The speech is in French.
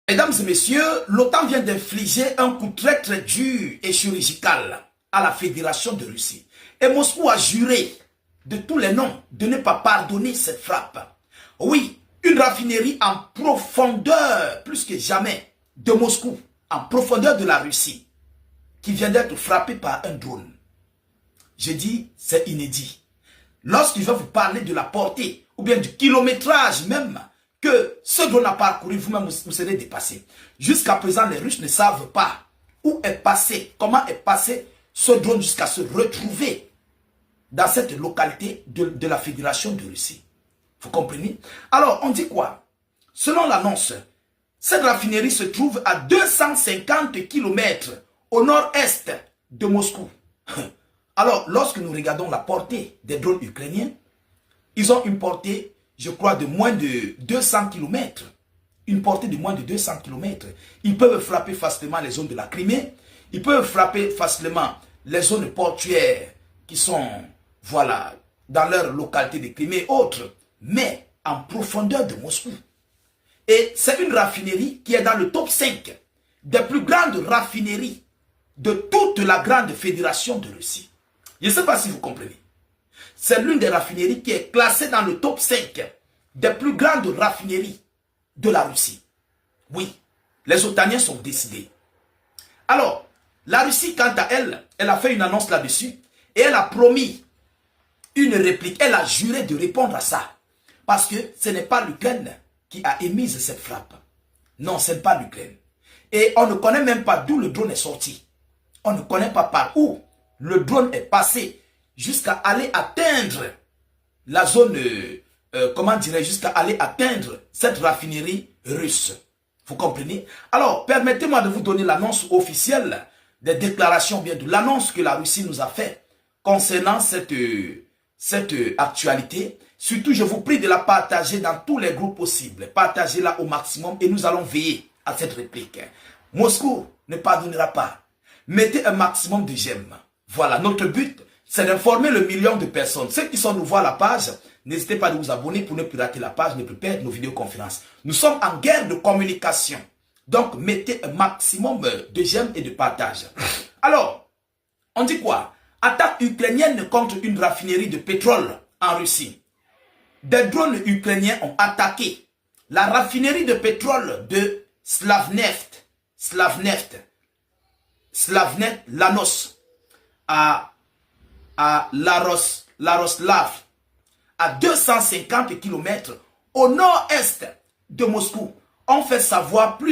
Mesdames et messieurs, l'OTAN vient d'infliger un coup très dur et chirurgical à la Fédération de Russie. Et Moscou a juré de tous les noms de ne pas pardonner cette frappe. Oui, une raffinerie en profondeur, plus que jamais, de Moscou, en profondeur de la Russie, qui vient d'être frappée par un drone. Je dis, c'est inédit. Lorsque je vais vous parler de la portée, ou bien du kilométrage même, que ce drone a parcouru, vous-même vous serez dépassé. Jusqu'à présent, les Russes ne savent pas où est passé, comment est passé ce drone jusqu'à se retrouver dans cette localité de la Fédération de Russie. Vous comprenez? Alors, on dit quoi? Selon l'annonce, cette raffinerie se trouve à 250 km au nord-est de Moscou. Alors, lorsque nous regardons la portée des drones ukrainiens, ils ont une portée, je crois, de moins de 200 km. Une portée de moins de 200 km. Ils peuvent frapper facilement les zones de la Crimée. Ils peuvent frapper facilement les zones portuaires qui sont, voilà, dans leur localité de Crimée et autres, mais en profondeur de Moscou. Et c'est une raffinerie qui est dans le top 5 des plus grandes raffineries de toute la grande fédération de Russie. Je ne sais pas si vous comprenez. C'est l'une des raffineries qui est classée dans le top 5 des plus grandes raffineries de la Russie. Oui, les Otaniens sont décidés. Alors, la Russie, quant à elle, elle a fait une annonce là-dessus et elle a promis une réplique. Elle a juré de répondre à ça. Parce que ce n'est pas l'Ukraine qui a émis cette frappe. Non, ce n'est pas l'Ukraine. Et on ne connaît même pas d'où le drone est sorti. On ne connaît pas par où le drone est passé jusqu'à aller atteindre la zone, comment dirais-je, jusqu'à aller atteindre cette raffinerie russe. Vous comprenez? Alors, permettez-moi de vous donner l'annonce officielle des déclarations, bien de l'annonce que la Russie nous a fait concernant cette actualité. Surtout, je vous prie de la partager dans tous les groupes possibles. Partagez-la au maximum et nous allons veiller à cette réplique. Moscou ne pardonnera pas. Mettez un maximum de j'aime. Voilà, notre but, c'est d'informer le million de personnes. Ceux qui sont nouveaux à la page, n'hésitez pas à vous abonner pour ne plus rater la page, ne plus perdre nos vidéoconférences. Nous sommes en guerre de communication. Donc, mettez un maximum de j'aime et de partage. Alors, on dit quoi? Attaque ukrainienne contre une raffinerie de pétrole en Russie. Des drones ukrainiens ont attaqué la raffinerie de pétrole de Slavneft, Lanos, à Laroslav, à 250 km au nord-est de Moscou. On fait savoir plus